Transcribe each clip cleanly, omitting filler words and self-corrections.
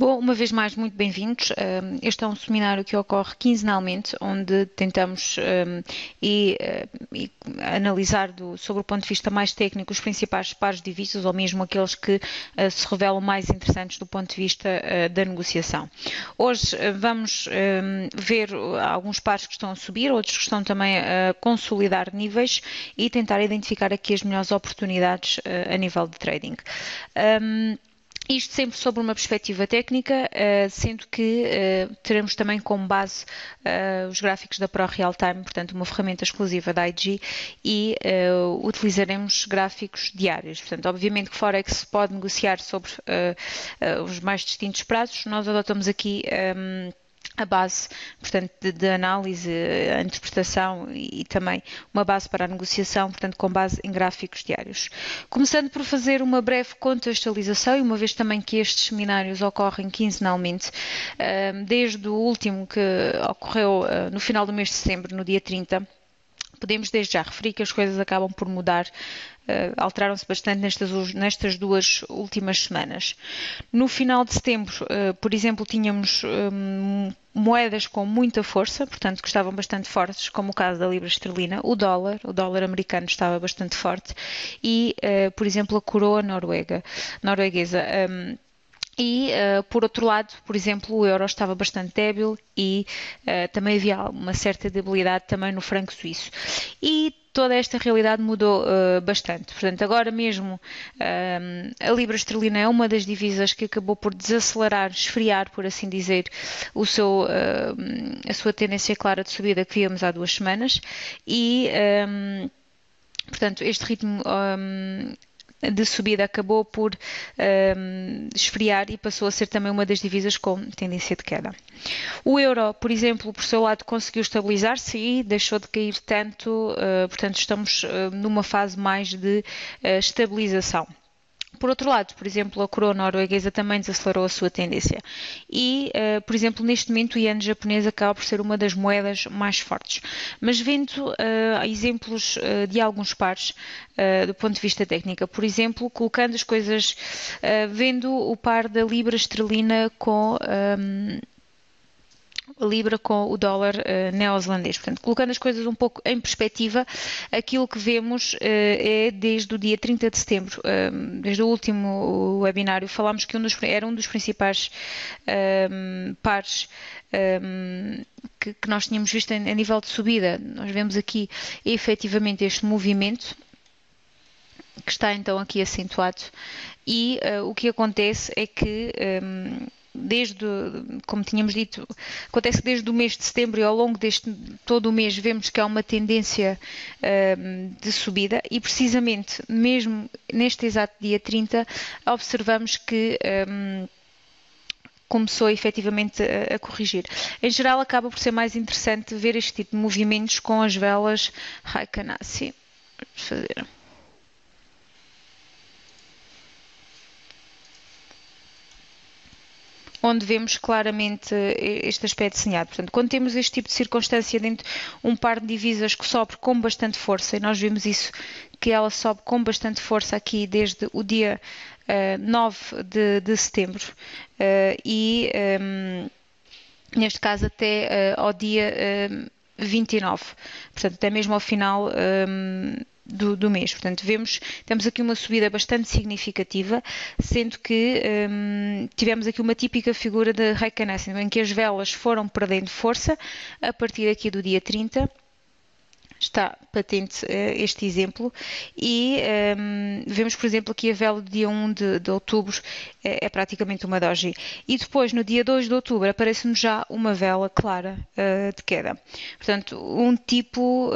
Bom, uma vez mais, muito bem-vindos. Este é um seminário que ocorre quinzenalmente, onde tentamos analisar sobre o ponto de vista mais técnico os principais pares de divisas ou mesmo aqueles que se revelam mais interessantes do ponto de vista da negociação. Hoje vamos ver alguns pares que estão a subir, outros que estão também a consolidar níveis e tentar identificar aqui as melhores oportunidades a nível de trading. Isto sempre sobre uma perspectiva técnica, sendo que teremos também como base os gráficos da Pro Real Time, portanto uma ferramenta exclusiva da IG, e utilizaremos gráficos diários. Portanto, obviamente que Forex se pode negociar sobre os mais distintos prazos. Nós adotamos aqui a base, portanto, de análise, a interpretação e também uma base para a negociação, portanto, com base em gráficos diários. Começando por fazer uma breve contextualização, e uma vez também que estes seminários ocorrem quinzenalmente, desde o último que ocorreu no final do mês de setembro, no dia 30, podemos desde já referir que as coisas acabam por mudar, alteraram-se bastante nestas duas últimas semanas. No final de setembro, por exemplo, tínhamos moedas com muita força, portanto que estavam bastante fortes, como o caso da libra esterlina, o dólar americano estava bastante forte e, por exemplo, a coroa norueguesa. Por outro lado, por exemplo, o euro estava bastante débil e também havia uma certa debilidade também no franco suíço. E toda esta realidade mudou bastante. Portanto, agora mesmo a libra esterlina é uma das divisas que acabou por desacelerar, esfriar, por assim dizer, a sua tendência clara de subida que víamos há 2 semanas e, portanto, este ritmo de subida acabou por esfriar e passou a ser também uma das divisas com tendência de queda. O euro, por exemplo, por seu lado conseguiu estabilizar-se e deixou de cair tanto, portanto estamos numa fase mais de estabilização. Por outro lado, por exemplo, a coroa norueguesa também desacelerou a sua tendência e, por exemplo, neste momento o iene japonês acaba por ser uma das moedas mais fortes. Mas vendo exemplos de alguns pares do ponto de vista técnico, por exemplo, colocando as coisas, vendo o par da libra esterlina com a libra com o dólar neozelandês. Portanto, colocando as coisas um pouco em perspectiva, aquilo que vemos é desde o dia 30 de setembro, desde o último webinário, falámos que era um dos principais pares que nós tínhamos visto a nível de subida. Nós vemos aqui efetivamente este movimento que está então aqui acentuado e o que acontece é que como tínhamos dito, acontece desde o mês de setembro e ao longo deste todo o mês vemos que há uma tendência de subida e precisamente mesmo neste exato dia 30 observamos que começou efetivamente a corrigir. Em geral acaba por ser mais interessante ver este tipo de movimentos com as velas Heikanasi. Vamos fazer... onde vemos claramente este aspecto desenhado. Portanto, quando temos este tipo de circunstância dentro de um par de divisas que sobe com bastante força, e nós vemos isso, que ela sobe com bastante força aqui desde o dia 9 de setembro e neste caso até ao dia 29, portanto até mesmo ao final do mês. Portanto, temos aqui uma subida bastante significativa, sendo que tivemos aqui uma típica figura de Heikanasi, em que as velas foram perdendo força a partir aqui do dia 30. Está patente este exemplo e vemos, por exemplo, aqui a vela do dia 1 de outubro é praticamente uma doji. E depois, no dia 2 de outubro, aparece-nos já uma vela clara de queda. Portanto, um tipo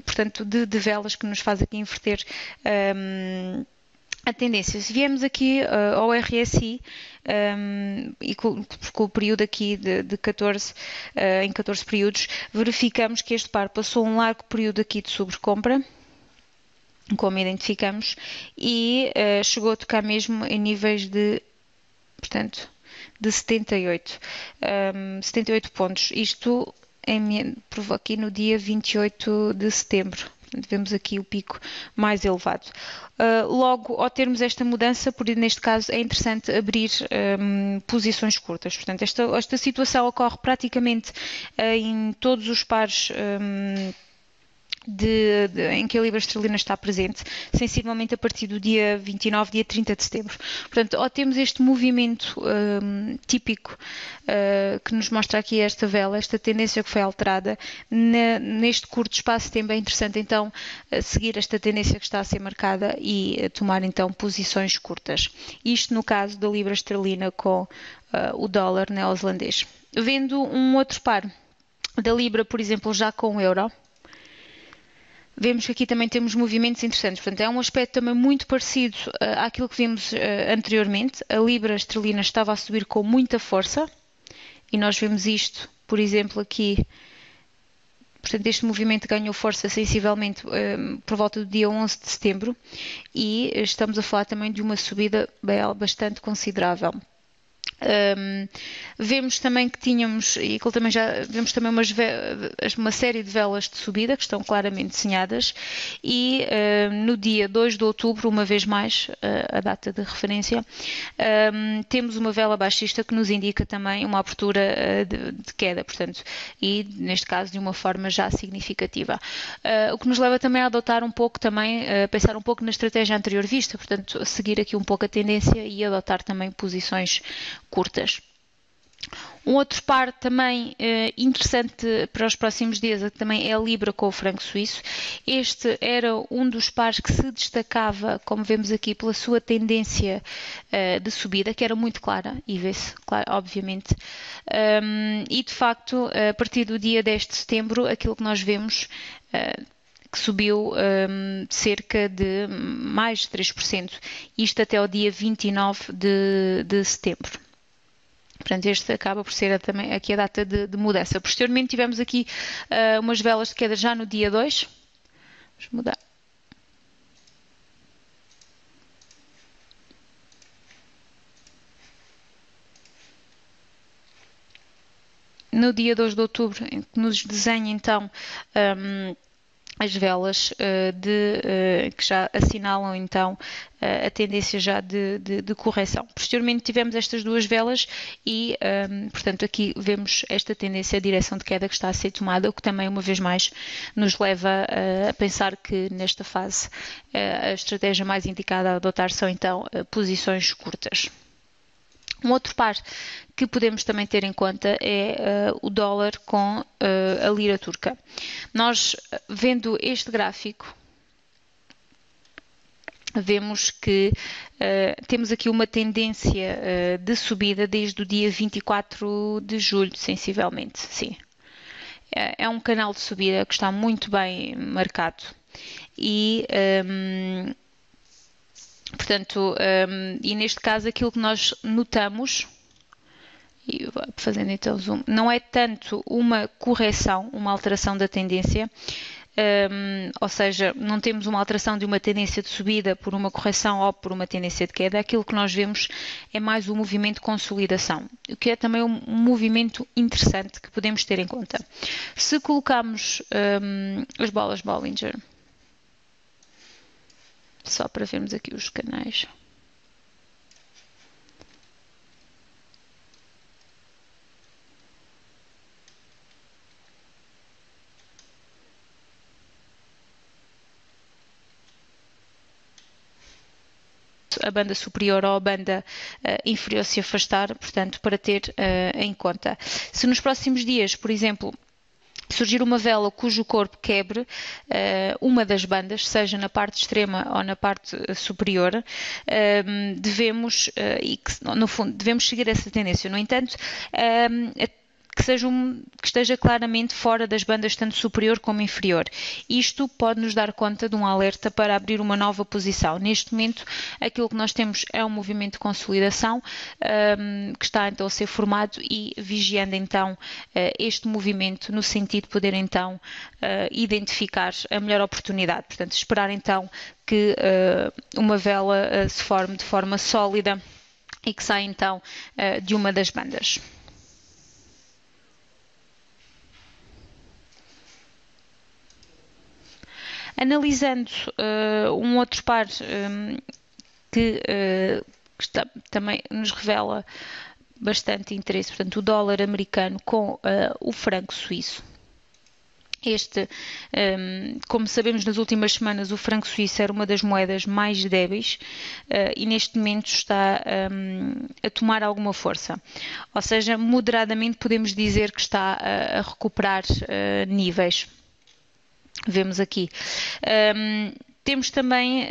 portanto, de velas que nos faz aqui inverter a tendência. Se viemos aqui ao RSI e com o período aqui de 14, em 14 períodos, verificamos que este par passou um largo período aqui de sobrecompra, como identificamos, e chegou a tocar mesmo em níveis de, portanto, de 78 pontos. Isto aqui no dia 28 de setembro. Portanto, vemos aqui o pico mais elevado. Logo, ao termos esta mudança, neste caso, é interessante abrir posições curtas. Portanto, esta situação ocorre praticamente em todos os pares em que a libra esterlina está presente, sensivelmente a partir do dia 29, dia 30 de setembro. Portanto, ao termos este movimento típico que nos mostra aqui esta vela, esta tendência que foi alterada, neste curto espaço de tempo é interessante então seguir esta tendência que está a ser marcada e tomar então posições curtas. Isto no caso da libra esterlina com o dólar neozelandês. Vendo um outro par da libra, por exemplo, já com o euro, vemos que aqui também temos movimentos interessantes. Portanto, é um aspecto também muito parecido àquilo que vimos anteriormente. A libra esterlina estava a subir com muita força e nós vemos isto, por exemplo, aqui. Portanto, este movimento ganhou força sensivelmente por volta do dia 11 de setembro e estamos a falar também de uma subida bastante considerável. Vemos também que tínhamos, e também já vemos também uma série de velas de subida que estão claramente desenhadas e no dia 2 de outubro, uma vez mais, a data de referência, temos uma vela baixista que nos indica também uma abertura de queda, portanto, e neste caso de uma forma já significativa. O que nos leva também a adotar um pouco também, a pensar um pouco na estratégia anterior vista, portanto, seguir aqui um pouco a tendência e adotar também posições curtas. Um outro par também interessante para os próximos dias também é a Libra com o franco suíço. Este era um dos pares que se destacava, como vemos aqui, pela sua tendência de subida, que era muito clara, e vê-se, claro, obviamente. E de facto, a partir do dia 10 de setembro, aquilo que nós vemos que subiu cerca de mais de 3%, isto até o dia 29 de setembro. Portanto, este acaba por ser também aqui a data de mudança. Posteriormente tivemos aqui umas velas de queda já no dia 2. Vamos mudar. No dia 2 de outubro, em que nos desenha então as velas que já assinalam então a tendência já de correção. Posteriormente tivemos estas duas velas e, portanto, aqui vemos esta tendência, a direção de queda que está a ser tomada, o que também, uma vez mais, nos leva a pensar que nesta fase a estratégia mais indicada a adotar são então posições curtas. Um outro par que podemos também ter em conta é o dólar com a lira turca. Nós, vendo este gráfico, vemos que temos aqui uma tendência de subida desde o dia 24 de julho, sensivelmente. Sim. É um canal de subida que está muito bem marcado e portanto, e neste caso aquilo que nós notamos, e fazendo então zoom, não é tanto uma correção, uma alteração da tendência, ou seja, não temos uma alteração de uma tendência de subida por uma correção ou por uma tendência de queda. Aquilo que nós vemos é mais um movimento de consolidação, o que é também um movimento interessante que podemos ter em conta. Se colocarmos as bolas Bollinger, só para vermos aqui os canais. A banda superior ou a banda inferior se afastar, portanto, para ter em conta. Se nos próximos dias, por exemplo, surgir uma vela cujo corpo quebre uma das bandas, seja na parte extrema ou na parte superior, devemos, no fundo, devemos seguir essa tendência. No entanto, que esteja claramente fora das bandas tanto superior como inferior. Isto pode nos dar conta de um alerta para abrir uma nova posição. Neste momento, aquilo que nós temos é um movimento de consolidação que está então a ser formado e vigiando então este movimento no sentido de poder então identificar a melhor oportunidade. Portanto, esperar então que uma vela se forme de forma sólida e que saia então de uma das bandas. Analisando um outro par que também nos revela bastante interesse, portanto, o dólar americano com o franco suíço. Como sabemos, nas últimas semanas o franco suíço era uma das moedas mais débeis e neste momento está a tomar alguma força. Ou seja, moderadamente podemos dizer que está a recuperar níveis. Vemos aqui. Temos também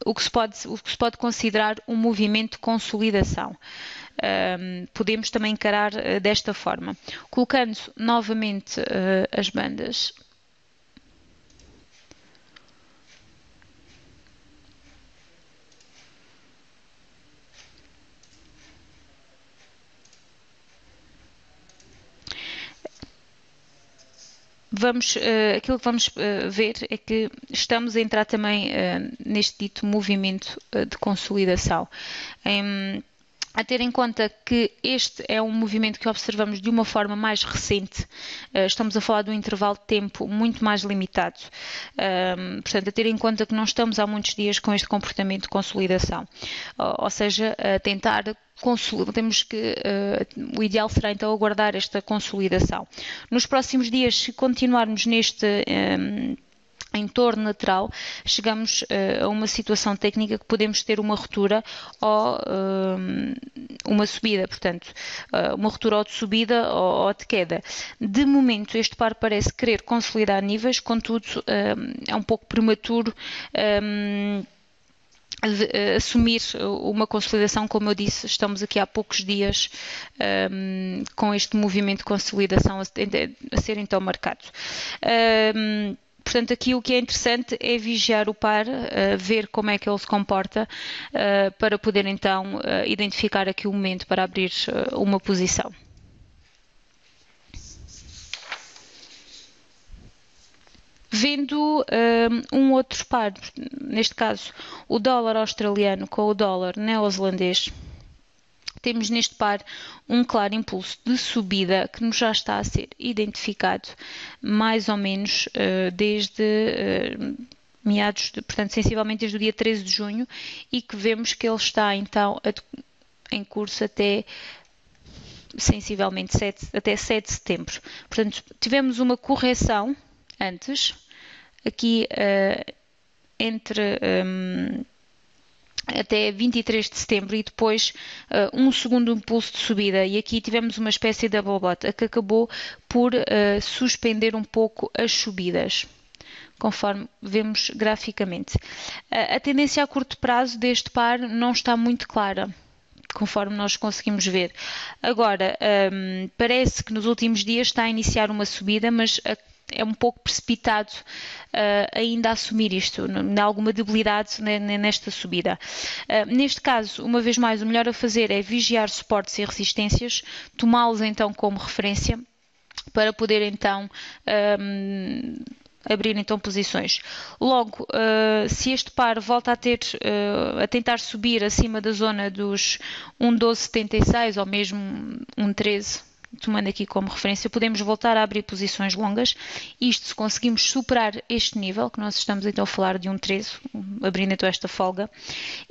o que se pode considerar um movimento de consolidação. Podemos também encarar desta forma. Colocando novamente as bandas. Aquilo que vamos ver é que estamos a entrar também neste dito movimento de consolidação. A ter em conta que este é um movimento que observamos de uma forma mais recente, estamos a falar de um intervalo de tempo muito mais limitado, portanto a ter em conta que não estamos há muitos dias com este comportamento de consolidação, ou seja, a tentar o ideal será então aguardar esta consolidação. Nos próximos dias, se continuarmos neste entorno lateral, chegamos a uma situação técnica que podemos ter uma ruptura ou uma subida, portanto, uma ruptura ou de subida ou de queda. De momento, este par parece querer consolidar níveis, contudo, é um pouco prematuro assumir uma consolidação, como eu disse, estamos aqui há poucos dias com este movimento de consolidação a ser então marcado. Portanto, aqui o que é interessante é vigiar o par, ver como é que ele se comporta, para poder então identificar aqui o momento para abrir uma posição. Vendo um outro par, neste caso o dólar australiano com o dólar neozelandês, temos neste par um claro impulso de subida que nos já está a ser identificado mais ou menos desde meados, portanto sensivelmente desde o dia 13 de junho e que vemos que ele está então em curso até sensivelmente até 7 de setembro. Portanto, tivemos uma correção antes, aqui entre até 23 de setembro e depois um segundo impulso de subida e aqui tivemos uma espécie de double bottom que acabou por suspender um pouco as subidas, conforme vemos graficamente. A tendência a curto prazo deste par não está muito clara, conforme nós conseguimos ver. Agora, parece que nos últimos dias está a iniciar uma subida, mas é um pouco precipitado ainda a assumir isto, há alguma debilidade nesta subida. Neste caso, uma vez mais, o melhor a fazer é vigiar suportes e resistências, tomá-los então como referência para poder então abrir então posições. Logo, se este par volta a tentar subir acima da zona dos 1,1276 ou mesmo 1,13, tomando aqui como referência, podemos voltar a abrir posições longas, isto se conseguimos superar este nível, que nós estamos então a falar de 1,13, abrindo então esta folga,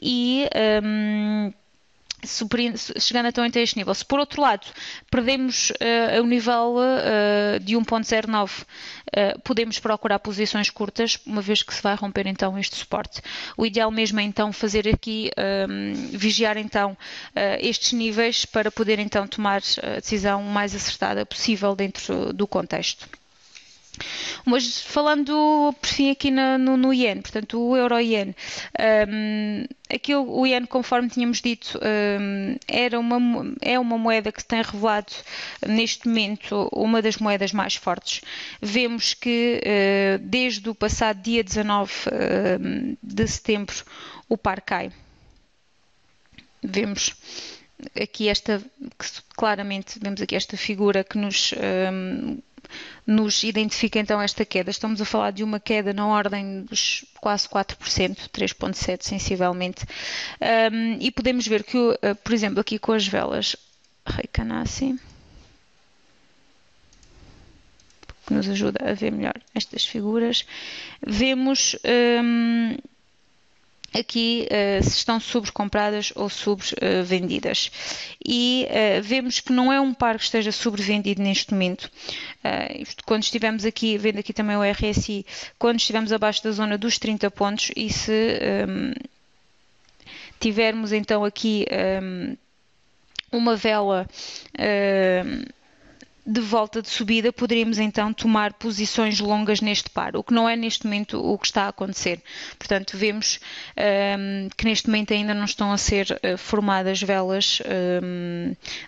e chegando então até este nível. Se por outro lado perdemos o nível de 1.09, podemos procurar posições curtas, uma vez que se vai romper então este suporte. O ideal mesmo é então fazer aqui, vigiar então estes níveis para poder então tomar a decisão mais acertada possível dentro do contexto. Mas falando por fim aqui no Yen, portanto o Euro-Yen, o Yen, conforme tínhamos dito, é uma moeda que se tem revelado neste momento uma das moedas mais fortes. Vemos que desde o passado dia 19 de setembro o par cai. Vemos aqui claramente vemos aqui esta figura que nos identifica então esta queda. Estamos a falar de uma queda na ordem dos quase 4%, 3,7% sensivelmente. E podemos ver que, por exemplo, aqui com as velas Heikanasi, que nos ajuda a ver melhor estas figuras. Vemos aqui se estão sobrecompradas ou sobrevendidas. E vemos que não é um par que esteja sobrevendido neste momento. Quando estivermos aqui, vendo aqui também o RSI, quando estivermos abaixo da zona dos 30 pontos e se tivermos então aqui uma vela de volta de subida, poderíamos então tomar posições longas neste par, o que não é neste momento o que está a acontecer. Portanto, vemos que neste momento ainda não estão a ser formadas velas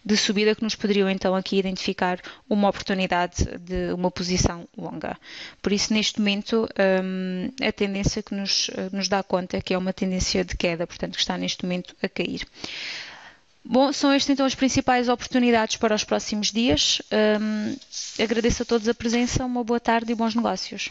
de subida que nos poderiam então aqui identificar uma oportunidade de uma posição longa. Por isso, neste momento, a tendência que nos dá conta é que é uma tendência de queda, portanto, que está neste momento a cair. Bom, são estas então as principais oportunidades para os próximos dias. Agradeço a todos a presença, uma boa tarde e bons negócios.